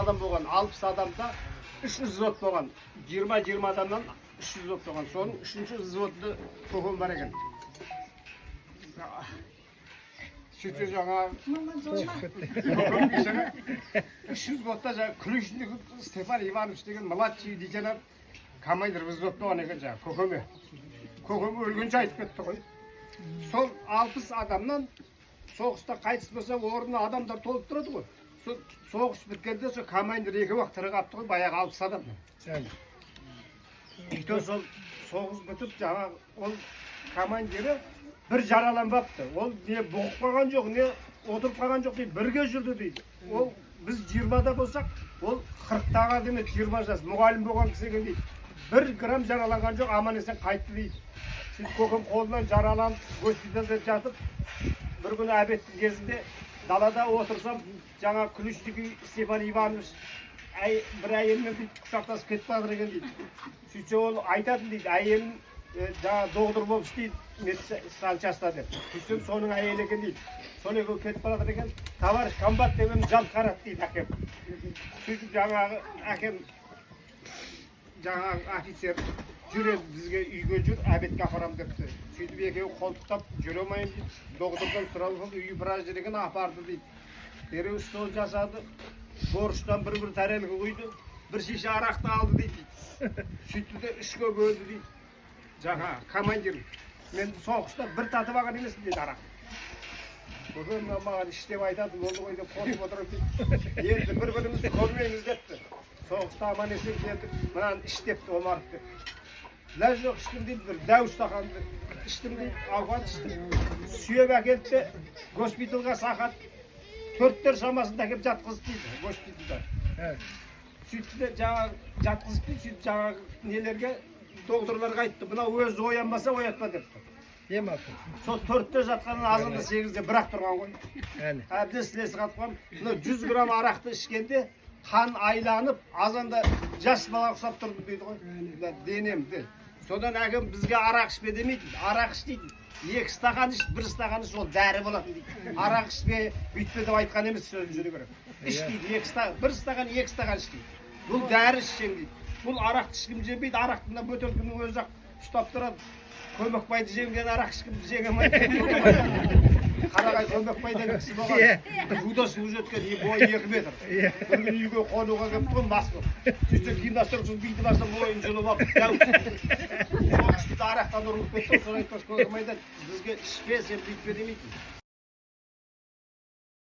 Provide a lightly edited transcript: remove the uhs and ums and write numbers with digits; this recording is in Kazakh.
адам болған, 60 адамда 300 взвод болған. 20 адамнан 300 взвод болған. Соның 3-ші взводты көкем бар екен. Сөйтсе жаңа 300 взводта жаңа Ключник Степан Иванович деген младший лейтенант командир взвод болған екен жаңа көкеме. Көкем өлгенше айтып кетті ғой. Сол 60 адамнан соғыста қайтыс болса орнына адамдар толып тұрады ғой. Соғыс біткенде сол командир екі уақыт тірі ғой, баяғы 60 адам. Үйте сол соғыс бітіп жаңағы ол командирі бір жараланбапты. Ол не бұғып қалған жоқ, не отырып қалған жоқ дейді, бірге жүрді дейді. Ол біз 20-да болсақ, ол 40-тағы демек 20 жас мұғалім болған кісі екен дейді. 1 грамм жараланған жоқ, аман есен қайтты дейді. Сөйтіп көкем қолынан жараланып, госпитальда жатып, бір күні обедтің кезінде далада отырсам, жаңа Ключник Степан Иванович бір әйелмен құшақтасып кетіп жатыр екен дейді. Сөйтсе ол айтатын дейді, әйелін жаңа доғдыр болып істейді медсанчаста деп. Сөйтсем соның әйелі екен дейді. Соны екеуі кетіп жатыр екен, товарищ комбат деген жалт қарады дейді әкем. Сөйтіп жаңағы әкем жаңағы офицер жүреді бізге үйге жүр, обедке апарам депті. Сөйтіп екеуі қолтықтап жүре алмайын дейді. Доғдырдан сұрап үйі біраз жерден апарды дейді. Дереу стол жасады, борыштан бір тәрелгі құйды, бір шеше арақты алды дейді. Сөйтті де үшке бөлді дейді. Жаңа командир, мен соғыста бір татып алған емеспін дейді арақ. Бүгін маған іштеп айтады, болды ғой деп қосып отырып дейді. Енді бір-бірімізді көрмейміз депті. Соғыста аман есен келдік, мынаны іштепті омарып деп. Ләж жоқ іштім дейді, бір дәу стақанды іштім дейді, ауған іштім. Сүйеп әкелді, госпиталға сақат 4-тер шамасында әкеп жатқызды дейді, госпиталда. Сөйтті де жаңағы жатқызып дейді, сөйтіп жаңағы нелерге, доғдырларға айтты, мына өзі оянбаса оятпа депті. Емақы. Сол 4-те жатқанын азында 8-де бір-ақ тұрған ғой. Әбден сілесі қатқан, 100 грамм арақты ішкенде қан айланып, азанда жас бала ұқсап тұрды дейді ғой, денемді. Содан әкем бізге арақ ішпе демейді, арақ іш дейді. 2 стақан іш, 1 стақан іш, ол дәрі болады дейді. Арақ ішпе, бүйтпе деп айтқан емес сөзін жүре керек. Іш дейді, 1 стақан, 2 стақан іш дейді. Бұл дәрі ішсең дейді. Бұл арақты ішкім жемейді, арақтың бөтелкінің өзі ұстап тұрады. Көмекбайды жемген арақ ішкім жеңемайды. Қарағай Көмекбай деген кісі болған. Жуда су жеткен, бойы 2 метр. Бір күн үйге қонуға келіп тұғын мас болып. Сөйтсе гимнастерксіз бейді баста бойын жылып алып, дәу. Сол кісі арақтан ұрылып кетті, сол айтпас Көмекбайдан бізге ішпе, сен бүйтпе демейді.